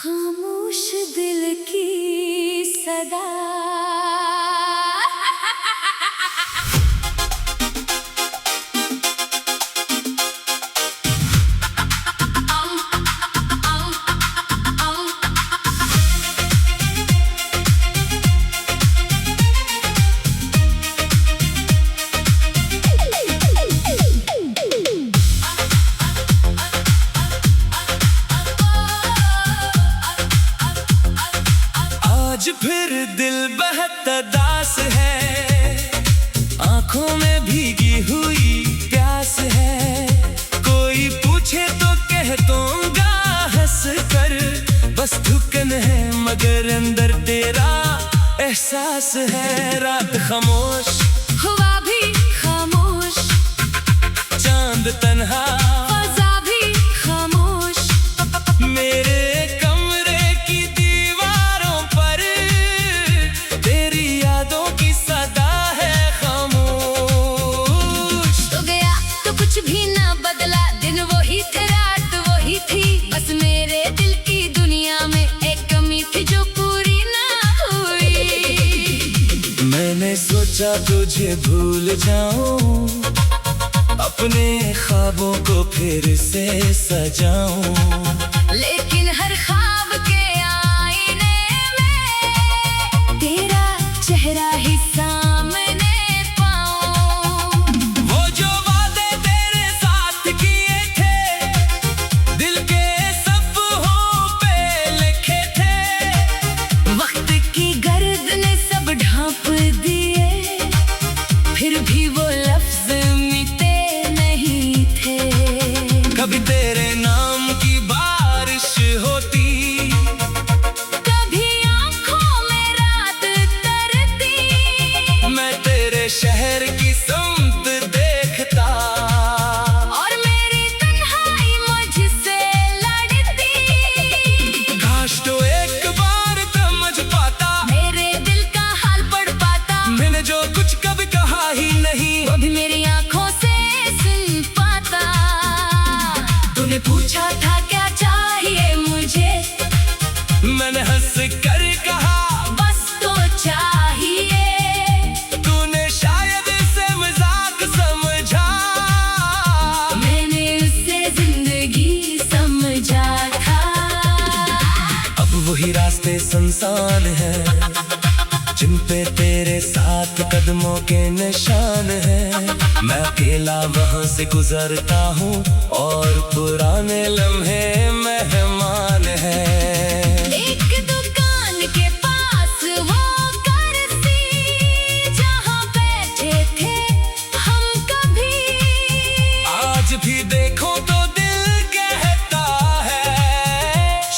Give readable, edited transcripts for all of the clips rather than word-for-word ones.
खामोश दिल की सदा। आज फिर दिल बहता दास है, आंखों में भीगी हुई प्यास है। कोई पूछे तो कह दूंगा हंस कर, बस धुकन है मगर अंदर तेरा एहसास है। रात खामोश हुआ भी खामोश, चांद तन्हा फजा भी खामोश। मेरे कमरे की दीवारों पर तेरी यादों की सदा है खामोश। तो गया तो कुछ भी ना बदला, दिन वही थे रात वही थी। बस मेरे दिल की दुनिया में एक कमी थी जो पूरी ना हुई। मैंने सोचा तुझे भूल जाऊं, अपने ख्वाबों को फिर से सजाऊं। लेकिन हर ख्वाब के आईने में तेरा चेहरा ही सामने पाऊं। वो जो वादे तेरे साथ किए थे, दिल के सफ़हों पे लिखे थे। वक्त की गर्द ने सब ढांप दिए, फिर भी वो लफ्ज मिटे नहीं थे। कभी तेरे नाम की बारिश होती, कभी आंखों में रात तरती। मैं तेरे शहर की सुमत देखता, और मेरी तन्हाई मुझसे लड़ती। काश तो एक बार समझ पाता, मेरे दिल का हाल पढ़ पाता। मैंने जो कुछ कभी कहा ही नहीं, वो भी मेरी आंखों से सुन पाता। तूने पूछा था क्या चाहिए मुझे, मैंने हंस कर कहा बस तो चाहिए। तूने शायद इसे मजाक समझा, मैंने उससे जिंदगी समझा था। अब वही रास्ते सुनसान है, जिन पे तेरे साथ कदमों के निशान है। मैं अकेला वहां से गुजरता हूँ, और पुराने लम्हे मेहमान हैं। एक दुकान के पास वो कुर्सी, जहाँ बैठे थे हम कभी। आज भी देखो तो दिल कहता है,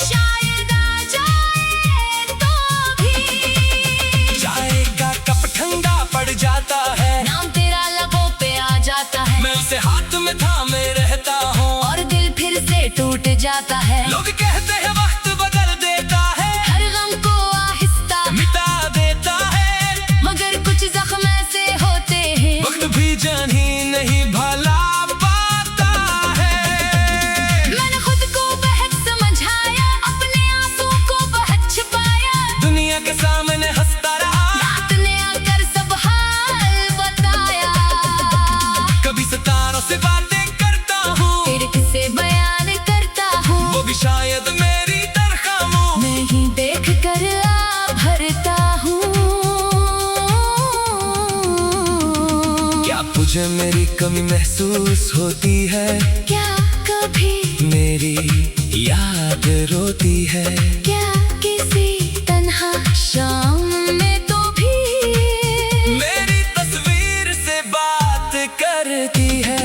शायद आ जाए तो भी। चाय का कप ठंडा पड़ जाता है, नाम तेरा लबों पे आ जाता है। मैं उसे हाथ में थामे रहता हूँ, और दिल फिर से टूट जाता है। लोग कहते हैं वक्त बदल देता है, हर गम को आहिस्ता मिटा देता है। मगर कुछ जख्म ऐसे होते हैं, वक्त भी जान ही नहीं भला पाता है। मैंने खुद को बेहद समझाया, अपने आंसू को बहुत छिपाया। दुनिया के सामने हंसता रहा, रात ने आकर सब हाल बताया। कभी सितारों से बातें करता हूँ, फिर किसे बयान करता हूँ। वो भी शायद मेरी तरह खामोश। मैं ही देख कर आ भरता हूँ। क्या तुझे मेरी कमी महसूस होती है? क्या कभी मेरी याद रोती है? क्या किसी तन्हा शाम में तो भी मेरी तस्वीर से बात करती है।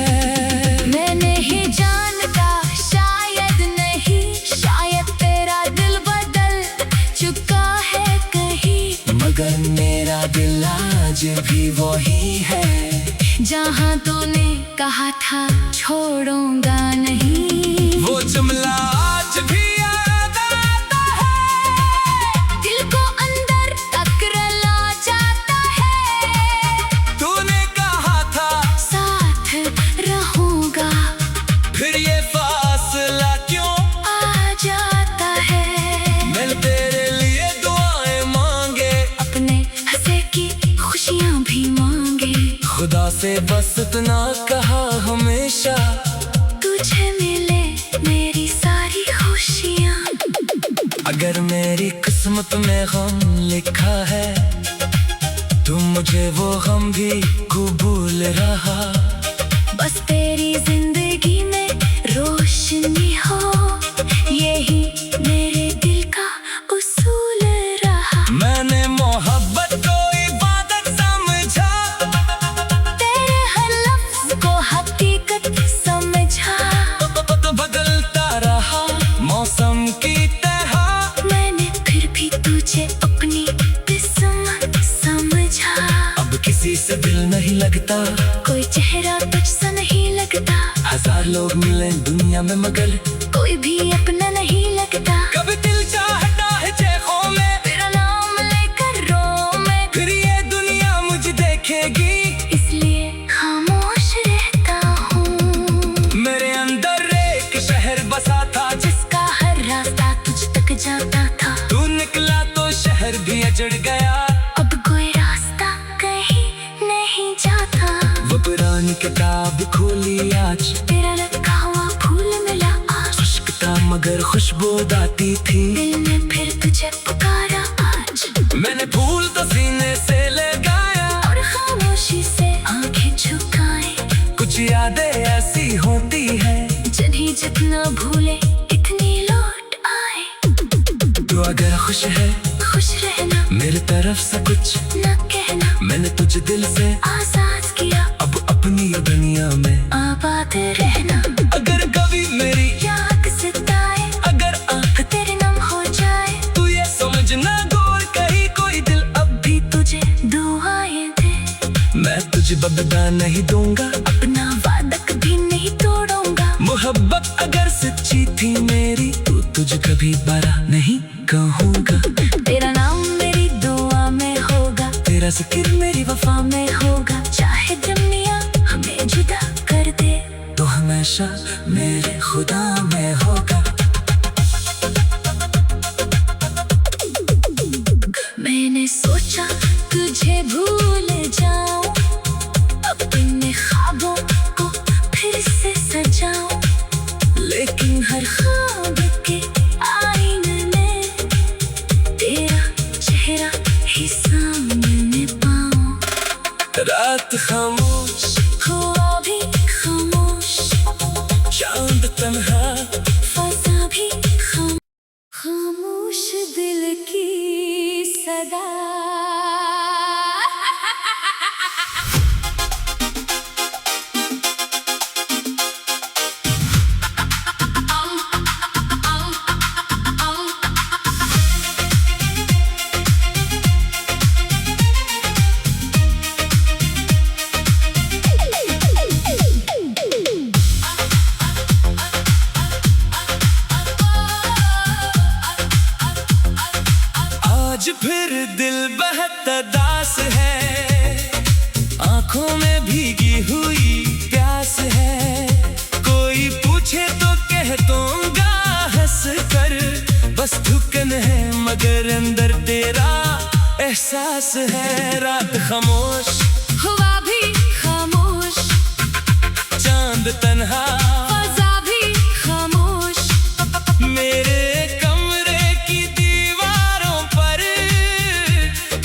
मैं नहीं जानता, शायद नहीं, शायद तेरा दिल बदल चुका है कहीं। मगर मेरा दिल आज भी वही है, जहाँ तूने कहा था छोड़ूंगा नहीं। वो जुमला आज भी याद आता है, दिल को अंदर तक रुला जाता है। तूने कहा था साथ रहूंगा, फिर ये फासला क्यों? आ जाता है। से बस इतना कहा हमेशा, तुझे मिले मेरी सारी खुशियाँ। अगर मेरी किस्मत में गम लिखा है तो मुझे वो गम भी कबूल रहा। बस तेरी जिंदगी में रोशनी हो, यही मेरे दिल का उसूल रहा। मैंने मोहब्बत को इबादत समझा, तेरे हर लफ्ज को हकीकत समझा। तो बदलता रहा मौसम की तरह, मैंने फिर भी तुझे अपनी किस्मत समझा। अब किसी से दिल नहीं लगता, कोई चेहरा तुझसा नहीं लगता। हजार लोग मिले दुनिया में मगर कोई भी अपना नहीं लगता। कभी दिल चाहता है चेखों में, तेरा नाम लेकर रो मैं, फिर ये दुनिया मुझे देखेगी, इसलिए खामोश रहता हूँ। मेरे अंदर एक शहर बसा था, जिसका हर रास्ता तुझ तक जाता था। तू निकला तो शहर भी अजड़ गया। अब कोई रास्ता कहीं नहीं जाता। वो पुरानी किताब खोली आज, तेरा रखा हुआ फूल मिला आज। खुश्क था मगर खुशबू आती थी, दिल ने फिर तुझे पुकारा आज। मैंने फूल तो सीने से लगाया, और खामोशी से आंखें झुकाए। कुछ यादें ऐसी होती है जिन्हें जितना भूले इतनी लौट आए। तो अगर खुश है खुश रहना, मेरी तरफ से कुछ न कहना। मैंने तुझे दिल से आजाद किया, अब अपनी दुनिया में आबाद रहना। अगर कभी मेरी याद सताए, अगर आंख तेरे नम हो जाए, तू ये समझना गौर कहीं कोई दिल अब भी तुझे दुआएं दे। मैं तुझे बदला नहीं दूंगा, अपना वादा कभी नहीं तोड़ूंगा। मोहब्बत अगर सच्ची थी मेरी तो तुझे कभी बरा नहीं कहूँगा। तेरा नाम मेरी दुआ में होगा, तेरा जिक्र मेरी वफा में होगा। चाहे दुनिया हमें जुदा कर दे, तो हमेशा मेरे खुदा में होगा। मैंने सोचा तुझे भूल जाऊं, अपने ख्वाबों को फिर से सजाऊं, लेकिन हर ख्वाब के आईने में तेरा चेहरा ही सामने पाऊं। रात खामोश, हुआ भी खामोश, चांद तन्हा, फजा भी खामोश दिल की सदा। आज फिर दिल बहता दास है, आंखों में भीगी हुई प्यास है। कोई पूछे तो कह दूंगा हंस कर, बस धुकन है मगर अंदर तेरा एहसास है। रात खामोश, हुआ भी खामोश, चांद तन्हा, फजा भी खामोश। मेरे कमरे की दीवारों पर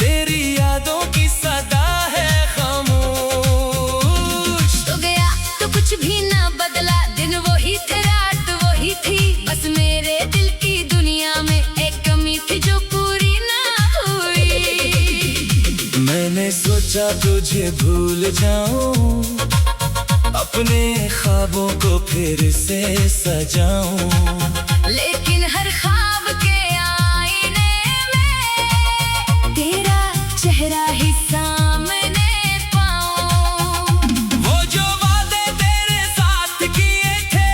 तेरी यादों की सदा है खामोश। तो गया तो कुछ भी ना बदला, दिन वही थे रात वही थी। बस मेरे दिल की दुनिया में एक कमी थी जो पूरी ना हुई। मैंने सोचा तुझे भूल जाऊं, अपने ख्वाबों को फिर से सजाऊं, लेकिन हर ख्वाब के आईने में तेरा चेहरा ही सामने पाऊं। वो जो वादे तेरे साथ किए थे,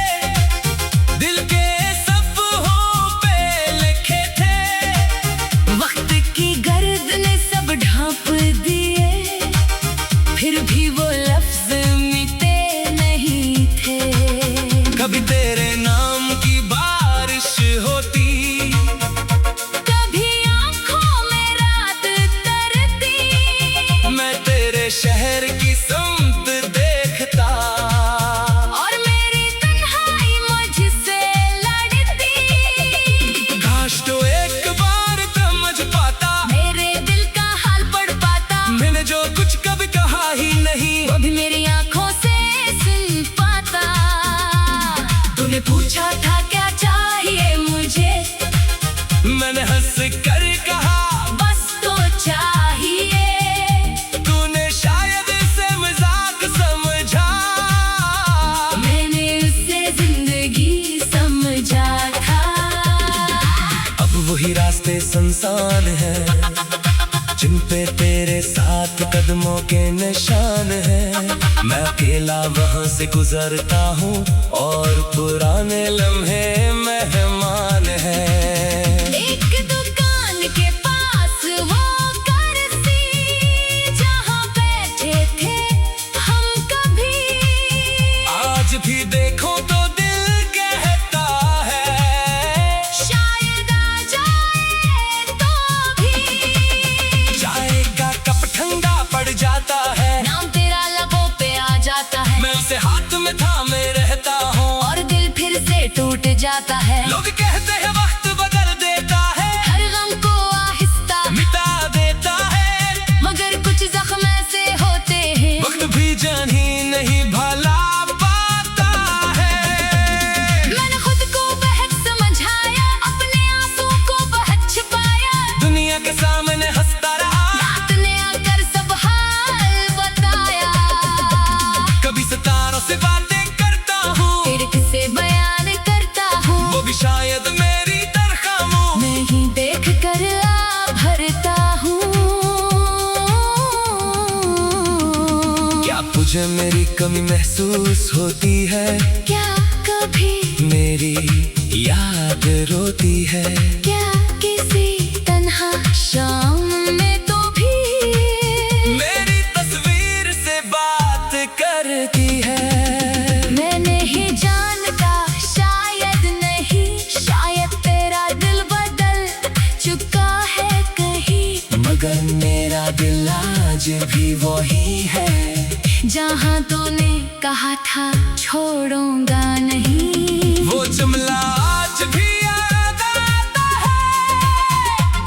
दिल के सफ़हों पे लिखे थे। वक्त की गर्द ने सब ढांप दिए, फिर भी वो लफ्ज मिटे नहीं थे। कभी तेरे नाम की बात मैंने हंस कर कहा बस तो चाहिए। तूने शायद इसे मजाक समझा, मैंने उससे जिंदगी समझा था। अब वही रास्ते सुनसान हैं जिन पे तेरे साथ कदमों के निशान हैं। मैं अकेला वहां से गुजरता हूँ और पुराने लम्हे मेहमान हैं। एक दुकान के पास वो कुर्सी जहाँ बैठे थे हम कभी, आज भी देखो तो दिल कहता है शायद आ जाए तो भी। चाय का कप ठंडा पड़ जाता है, नाम तेरा लबों पे आ जाता है, मैं उसे हाथ में थामे रहता हूँ और दिल फिर से टूट जाता है। लोग कहते हैं वक्त बदल देता है, हर गम को आहिस्ता मिटा देता है, मगर कुछ जख्म ऐसे होते हैं वक्त भी जान ही नहीं भला पाता है। मैंने खुद को बहुत समझाया, अपने आंसू को बहुत छिपाया, दुनिया के सामने हंसता रहा, रात ने आकर सब हाल बताया। कभी सितारों से बातें करता हूँ, तिड़क से बयान करता हूँ, वो भी शायद मेरी तरह खामोश। मैं ही देख कर आ भरता हूँ। क्या तुझे मेरी कमी महसूस होती है? क्या कभी मेरी याद रोती है? क्या किसी तन्हा शाम में तो भी मेरी तस्वीर से बात करती है? मैं नहीं जानता, शायद नहीं, शायद तेरा दिल बदल चुका है कहीं, मगर मेरा दिल आज भी वही है जहाँ तूने कहा था छोड़ूंगा नहीं। वो जुमला आज भी याद आता है,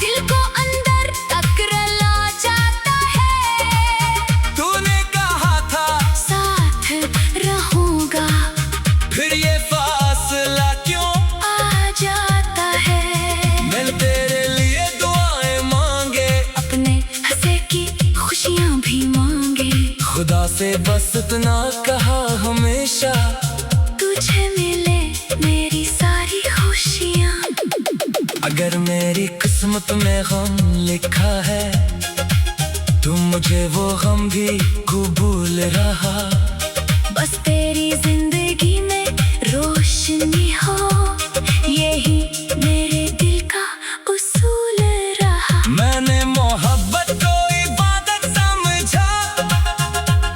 दिल को अंदर तक रुला जाता है, तूने कहा था साथ रहूंगा, फिर ये फासला क्यों आ जाता है। मैंने तेरे लिए दुआएं मांगे, अपने हंसे की खुशियाँ भी मांगे, खुदा से बस इतना कहा हमेशा तुझे मिले मेरी सारी खुशियाँ। अगर मेरी किस्मत में गम लिखा है तो मुझे वो गम भी कबूल रहा। बस तेरी जिंदगी में रोशनी हो, यही मेरे दिल का उसूल रहा। मैंने मोहब्बत को इबादत समझा,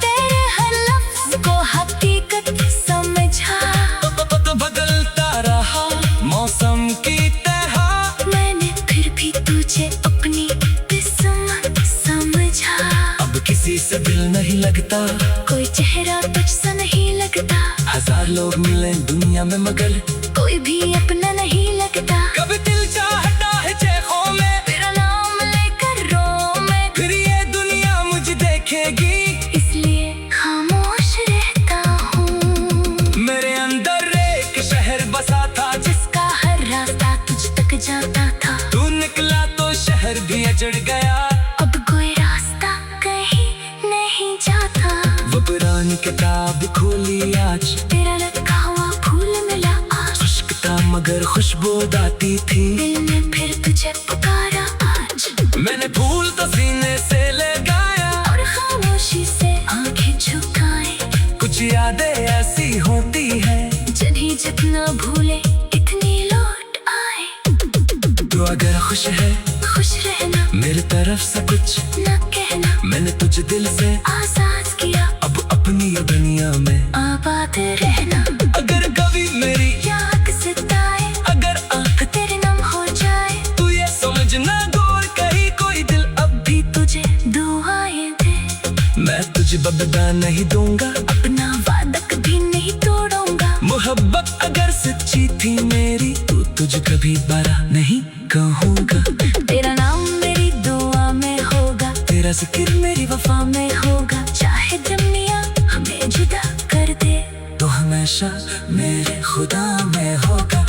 तेरे हर लफ्ज को हकीकत समझा, तो बदलता रहा मौसम की तरह। मैंने फिर भी तुझे अपनी किस्मत समझा। अब किसी से दिल नहीं लगता, कोई चेहरा तुझसा नहीं लगता, हजार लोग मिले दुनिया में मगर कोई भी अपना नहीं लगता। कभी दिल चाहता है चेखों में, तेरा नाम लेकर रो मैं, फिर ये दुनिया मुझे देखेगी, इसलिए खामोश रहता हूँ। मेरे अंदर एक शहर बसा था जिसका हर रास्ता तुझ तक जाता था, तू निकला तो शहर भी अजड़ गया। अब कोई रास्ता कहीं नहीं जाता, वो पुरानी किताब खोली आज, तेरा लटका हुआ फूल मिला आज, खुश्क था मगर खुशबू आती थी। दिल ने फिर तुझे पुकारा आज, मैंने फूल तो सीने से लगाया और खामोशी से आंखें झुकाए। कुछ यादें ऐसी होती है जिन्हें जितना भूले इतनी लौट आए। तो अगर खुश है खुश रहना, मेरी तरफ से कुछ न कहना, मैंने तुझे दिल से आजाद किया, अब अपनी ये दुनिया में आबाद रहना। अगर कभी मेरी याद सताए, अगर आंख तेरे नाम हो जाए, तू ये समझना गौर कहीं कोई दिल अब भी तुझे दुआएं दे, मैं तुझे बदला नहीं दूंगा, अपना वादा कभी नहीं तोड़ूंगा। मोहब्बत अगर सच्ची थी मेरी तो तुझे कभी बरा नहीं कहूँगा। तेरा नाम मेरी दुआ में होगा, तेरा जिक्र मेरी वफा में होगा, चाहे दुनिया हमें जुदा कर दे तो हमेशा मेरे खुदा में होगा।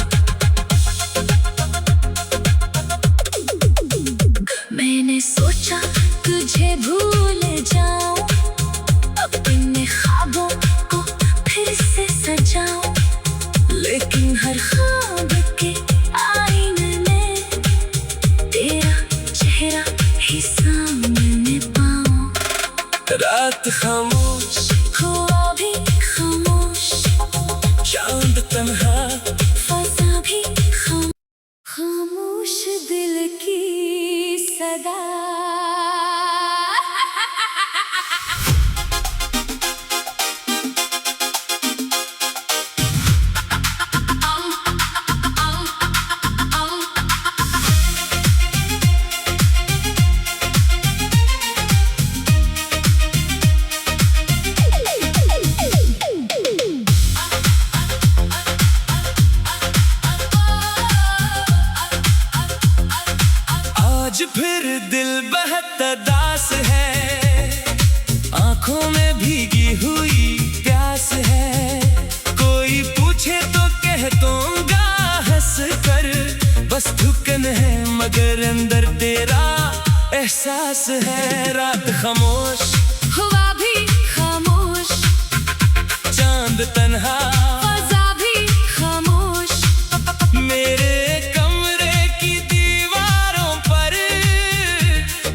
रात खामोश, हुआ भी खामोश, चांद तन्हा, फजा भी खामोश दिल की सदा। आज फिर दिल बहता दास है, आंखों में भीगी हुई प्यास है। कोई पूछे तो कह दूंगा हंस कर, बस धुकन है मगर अंदर तेरा एहसास है। रात खामोश, हुआ भी खामोश, चांद तन्हा, फजा भी खामोश, मेरे कमरे की दीवारों पर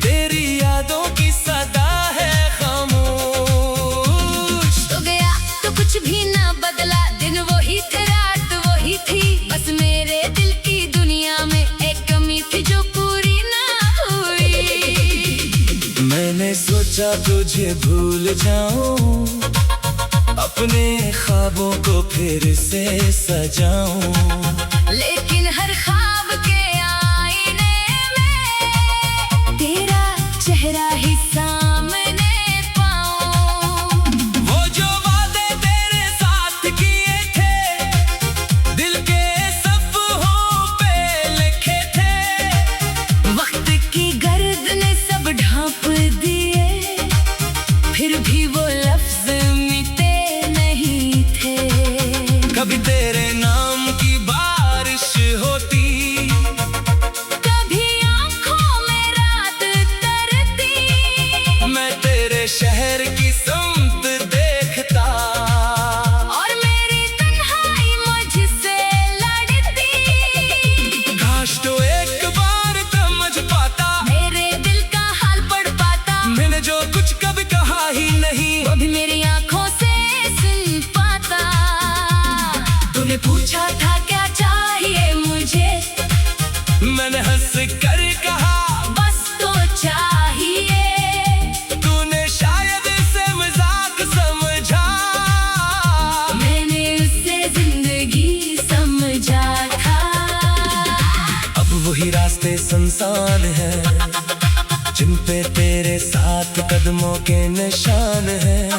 तेरी यादों की सदा है खामोश। तो गया तो कुछ भी ना बदला, दिन वही थे रात वही थी, बस मेरे दिल की दुनिया में एक कमी थी जो पूरी ना हुई। मैंने सोचा तुझे भूल जाऊं, अपने ख्वाबों को फिर से सजाऊं, लेकिन हर ख्वाब के आईने में तेरा चेहरा ही सामने पाऊं। वो जो वादे तेरे साथ किए थे, दिल के सफ़हों पे लिखे थे, वक्त की गर्द ने सब ढांप दिए, फिर भी वो लफ्ज मिटे नहीं थे। कभी तेरे नाम की बारिश होती, कभी आंखों में रात तरती, मैं तेरे शहर की समत देखता, और मेरी तन्हाई मुझसे लड़ती। काश तो एक बार समझ पाता, मेरे दिल का हाल पढ़ पाता, मैंने जो कुछ कभी कहा ही नहीं, वो भी मेरी आंखों से सुन पाता। तूने पूछा था क्या चाहिए मुझे, मैंने हंस कर कहा बस तो चाहिए। तूने शायद इसे मजाक समझा, मैंने उससे जिंदगी समझा था। अब वही रास्ते सुनसान है, जिन पे तेरे साथ कदमों के निशान हैं।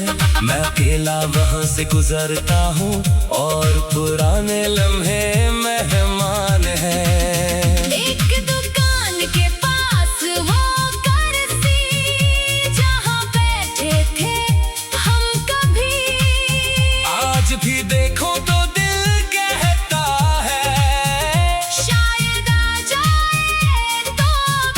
मैं अकेला वहां से गुजरता हूँ, और पुराने लम्हे मेहमान हैं। एक दुकान के पास वो कुर्सी, जहाँ बैठे थे हम कभी, आज भी देखो तो दिल कहता है, शायद आ जाए तो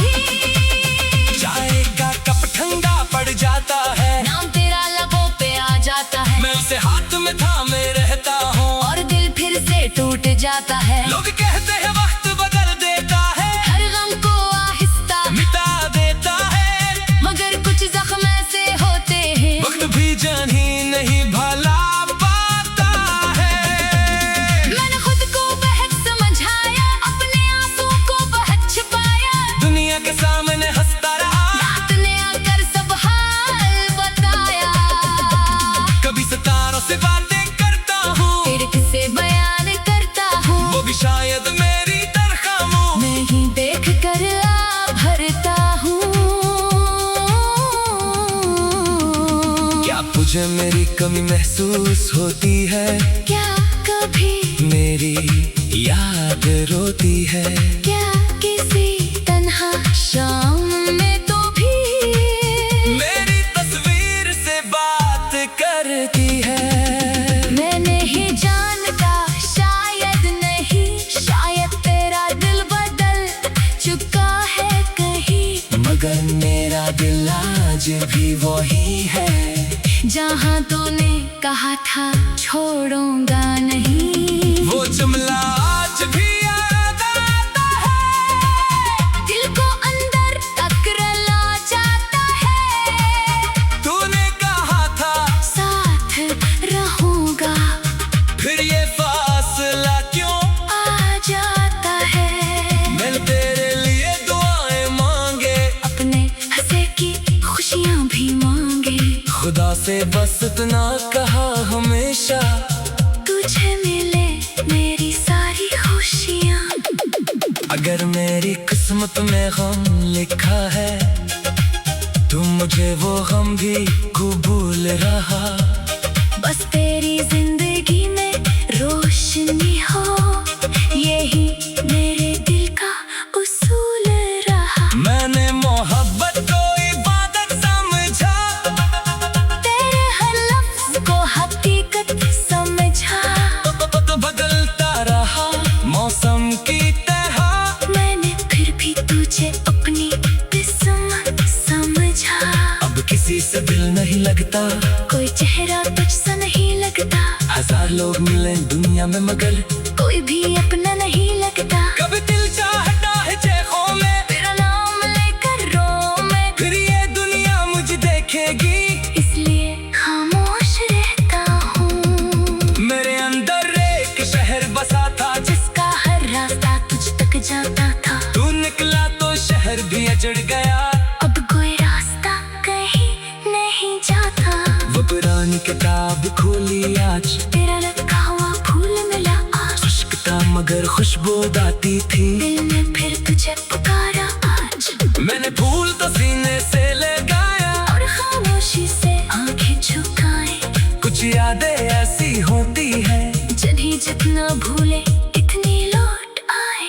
भी। चाय का कप ठंडा पड़ जाता है, नाम तेरा लबों पे आ जाता है, मैं उसे हाथ में थामे रहता हूँ, और दिल फिर से टूट जाता है। लोग कहते हैं वक्त बदल देता है, हर गम को आहिस्ता मिटा देता है, मगर कुछ जख्म ऐसे होते हैं, वक्त भी जान ही नहीं भला पाता है। मैंने खुद को बहुत समझाया, अपने आंसू को बहुत छिपाया, दुनिया के सामने हंसता रहा, रात ने आकर सब हाल बताया। कभी सितारों से बातें करता हूँ, फिर किसे बयान करता हूँ, वो भी शायद मेरी तरह खामोश। मैं ही देख कर भरता हूँ। क्या तुझे मेरी कमी महसूस होती है, क्या कभी मेरी याद रोती है, क्या किसी तन्हा शाम में तो भी मेरी तस्वीर से बात करती है। मैं नहीं जानता, शायद नहीं, शायद तेरा दिल बदल चुका है कहीं, मगर मेरा दिल आज भी वही है, जहाँ तूने कहा था छोड़ूंगा नहीं। वो जुमला आज भी याद आता है, दिल को अंदर तक रुला जाता है, तूने कहा से बस इतना कहा हमेशा, तुझे मिले मेरी सारी खुशियाँ। अगर मेरी किस्मत में गम लिखा है, तो मुझे वो गम भी कबूल रहा। बस तेरी जिंदगी में रोशनी हो, यही मेरे दिल का उसूल रहा। मैंने मोहब्बत को इबादत समझा, तेरे हर लफ्ज को हकीकत समझा। तो बदलता रहा मौसम की तरह, मैंने फिर भी तुझे अपनी किस्मत समझा। अब किसी से दिल नहीं लगता, कोई चेहरा तुझसा नहीं लगता। हजार लोग मिले दुनिया में मगर कोई भी अपना नहीं लगता। कभी दिल चाहता है चेखों में, तेरा नाम लेकर रो मैं, फिर ये दुनिया मुझे देखेगी, इसलिए खामोश रहता हूँ। मेरे अंदर एक शहर बसा था, जिसका हर रास्ता तुझ तक जाता था। तू निकला तो शहर भी अजड़ गया। अब कोई रास्ता कहीं नहीं जाता। वो पुरानी किताब खोली आज, तेरा लटका हुआ फूल मिला आज। खुश्क था मगर खुशबू आती थी, दिल ने फिर तुझे पुकारा आज। मैंने फूल तो सीने से लगाया, और खामोशी से आंखें झुकाए। कुछ यादें ऐसी होती है, जिन्हें जितना भूले इतनी लौट आए।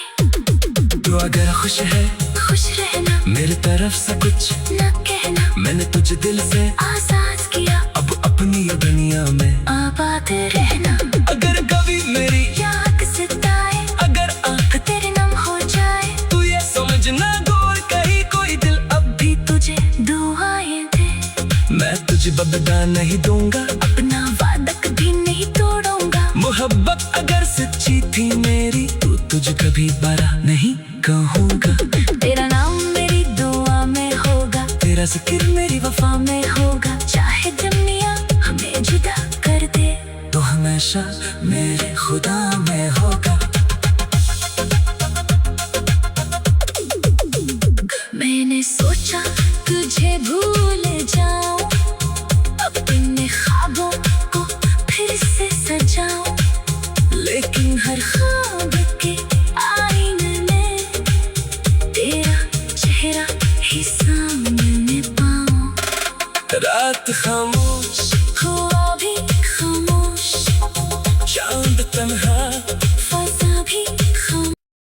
तो अगर खुश है खुश रहना, मेरी तरफ से कुछ न कहना। मैंने तुझे दिल से आजाद किया, अब अपनी दुनिया में आबाद रहना। अगर कभी मेरी याद सताए, अगर आंख तेरे नाम हो जाए, तू ये समझना गौर कहीं कोई दिल अब भी तुझे दुआएं दे। मैं तुझे बदला नहीं दूंगा, अपना वादा कभी नहीं तोड़ूंगा। मोहब्बत अगर सच्ची थी मेरी, तो तुझे कभी बरा नहीं कहूँगा। तेरा नाम मेरी दुआ में होगा, तेरा जिक्र मेरी वफा में होगा। चाहे दुनिया हमें जुदा कर दे, तो हमेशा मेरे खुदा में होगा। मैंने सोचा तुझे भूल जाऊं, अपने ख्वाबों को फिर से सजाऊं, लेकिन हर ख्वाब के आईने में तेरा चेहरा ही सामने पाऊं। रात खामोश हुआ भी खामोश, चांद तन्हा, फजा भी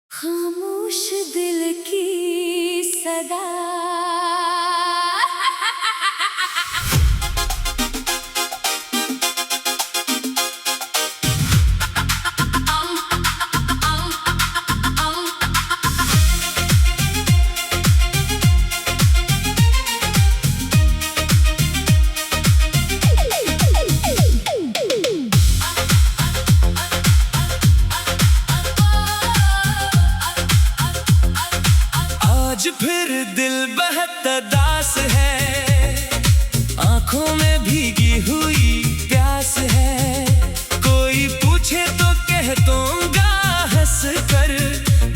खामोश दिल की सदा। आज फिर दिल बहता दास है, आंखों में भीगी हुई प्यास है। कोई पूछे तो कह दूंगा हंस कर,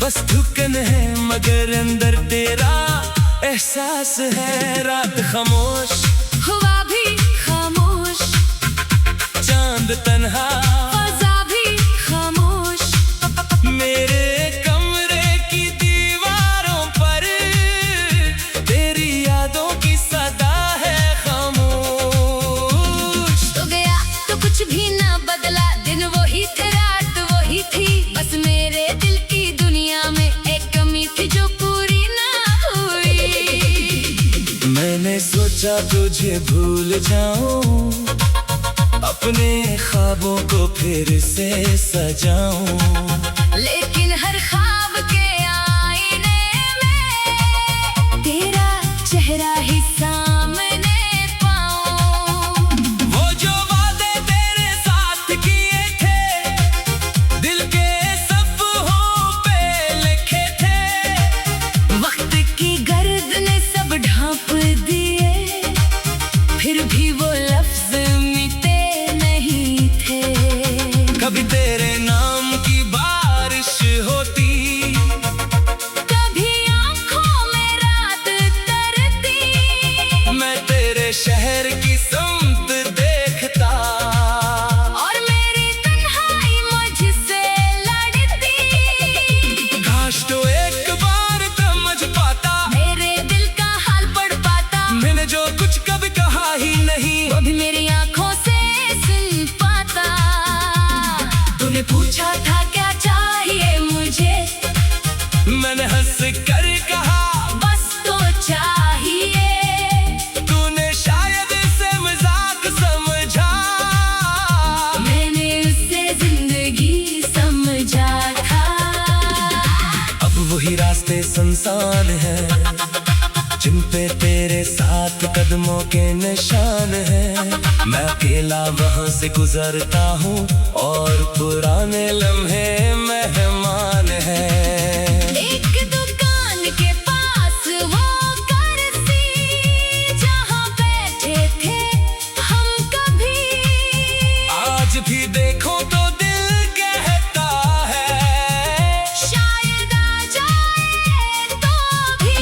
बस धुकन है मगर अंदर तेरा एहसास है। रात खामोश हुआ भी खामोश, चांद तन्हा, फजा भी खामोश। मेरे कमरे की दीवारों पर तेरी यादों की सदा है खामोश। तो गया तो कुछ भी ना बदला, दिन वही थे रात वही थी। बस मेरे दिल की दुनिया में एक कमी थी जो पूरी ना हुई। मैंने सोचा तुझे भूल जाऊं, अपने ख्वाबों को फिर से सजाऊं, लेकिन हर ख्वाब के आईने में तेरा चेहरा ही सामने पाऊं। वो जो वादे तेरे साथ किए थे, दिल के सफ़हों पे लिखे थे। वक्त की गर्द ने सब ढांप दिए, फिर भी वो लफ्ज मिटे नहीं थे। कभी तेरे नाम की बारिश होती, कभी आंखों में रात तरती, कर कहा बस तो चाहिए। तूने शायद इसे मजाक समझा, मैंने उससे जिंदगी समझा था। अब वही रास्ते सुनसान है जिन पे तेरे साथ कदमों के निशान हैं। मैं अकेला वहां से गुजरता हूँ और पुराने लम्हे मेहमान हैं। एक दुकान के पास वो कुर्सी जहाँ बैठे थे हम कभी, आज भी देखो तो दिल कहता है शायद आ जाए तो भी।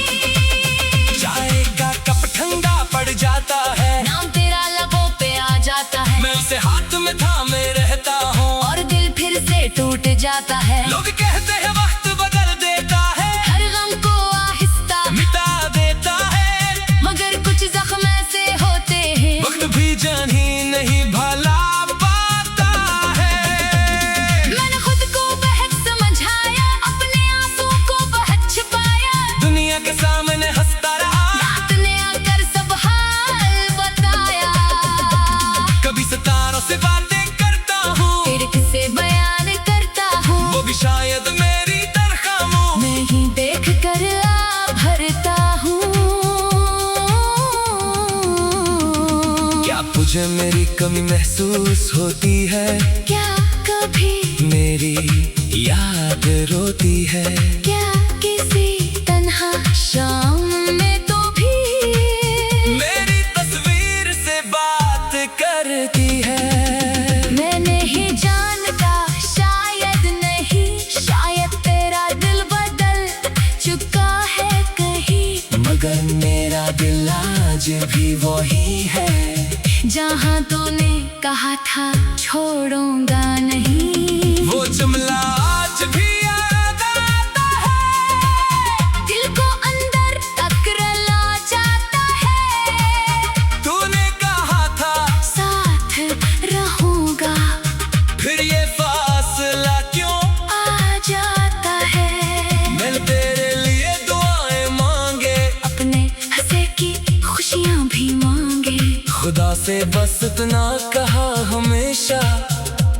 चाय का कप ठंडा पड़ जाता है, नाम तेरा लबों पे आ जाता है, मैं उसे हाथ में थामे रहता हूँ और दिल फिर से टूट जाता है। लोग कहते हैं वक्त बदल देता है, हर गम को आहिस्ता मिटा देता है, मगर कुछ जख्म ऐसे होते हैं वक्त भी जान ही नहीं भला पाता है। मैंने खुद को बेहद समझाया, अपने आंसू को बहुत छिपाया, दुनिया के सामने हंसता रहा, रात ने आकर सब हाल बताया। कभी सितारों से बातें करता हूँ, फिर किसे बयान करता हूँ, वो भी शायद मेरी तरह खामोश। मैं ही देख कर आ भरता हूँ। क्या तुझे मेरी कमी महसूस होती है? क्या कभी मेरी याद रोती है? क्या किसी तन्हा शाम में तो भी मेरी तस्वीर से बात करती है? मैं नहीं जानता, शायद नहीं, शायद तेरा दिल बदल चुका है कहीं, मगर मेरा दिल आज भी वही है जहाँ तूने कहा था छोड़ूंगा नहीं। वो जुमला आज भी याद आता है, दिल को अंदर तक रला जाता है, तूने कहा था साथ रहूंगा, फिर ये फासला क्यों आ जाता है। मैंने तेरे लिए दुआएं मांगे, अपने हंसे की खुशियाँ भी मांगे, खुदा से बस इतना कहा हमेशा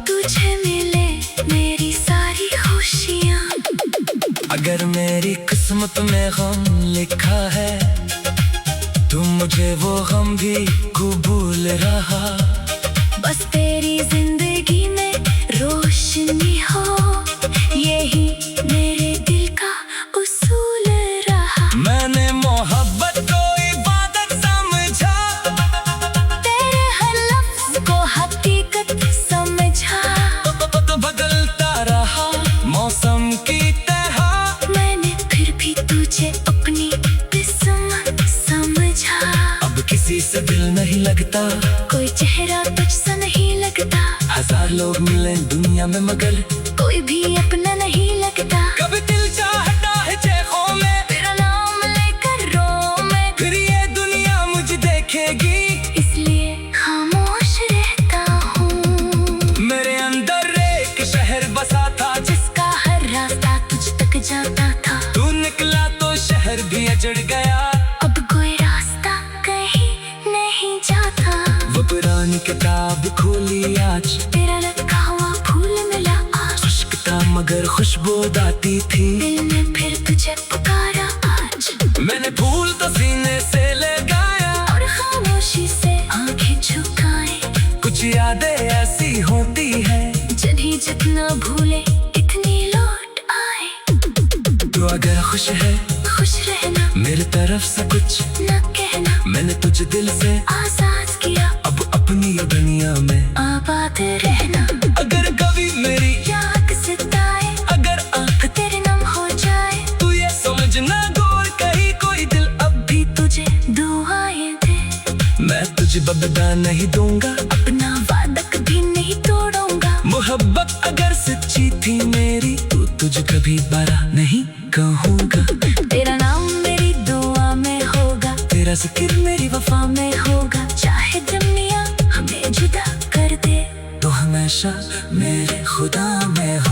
तुझे मिले मेरी सारी खुशियाँ। अगर मेरी किस्मत में गम लिखा है तो मुझे वो गम भी कबूल रहा। बस तेरी जिंदगी में रोशनी हो, यही मेरे दिल का उसूल रहा। मैंने मोहब्बत को इबादत समझा, तेरे हर लफ्ज को हकीकत समझा, तो बदलता रहा मौसम की तरह, मैंने फिर भी तुझे अपनी किस्मत समझा। अब किसी से दिल नहीं लगता, कोई चेहरा तुझसा नहीं लगता, हजार लोग मिले दुनिया में मगर कोई भी अपना नहीं लगता। कभी दिल चाहता है चेखों में, तेरा नाम लेकर रो मैं, फिर ये दुनिया मुझे देखेगी, इसलिए खामोश रहता हूँ। मेरे अंदर एक शहर बसा था जिसका हर रास्ता तुझ तक जाता था, तू निकला तो शहर भी अजड़ गया। अब कोई रास्ता कहीं नहीं जाता, वो पुरानी किताब खोली आज, तेरा लटका हुआ फूल मिला आज, खुश्क था मगर खुशबूदाती थी, दिल ने फिर तुझे पुकारा आज। मैंने फूल तो सीने से लगाया, और खामोशी से आंखें झुकाए, कुछ यादें ऐसी होती है जिन्हें जितना भूले इतनी लौट आए। तो अगर खुश है खुश रहना, मेरी तरफ से कुछ न कहना, मैंने तुझे दिल से आजाद किया, अब अपनी दुनिया में आबाद रहना। अगर कभी मेरी याद सताए, अगर आंख तेरे नम हो जाए, तू ये समझना गौर कहीं कोई दिल अब भी तुझे दुआएं दे, मैं तुझे बदला नहीं दूंगा, अपना वादा कभी नहीं तोड़ूंगा। मोहब्बत अगर सच्ची थी मेरी तो तुझे कभी बरा नहीं कहूँगा। तेरा नाम मेरी दुआ में होगा, तेरा जिक्र मेरी वफा में होगा, चाहे दुनिया हमें जुदा कर दे, तो हमेशा मेरे खुदा में हो।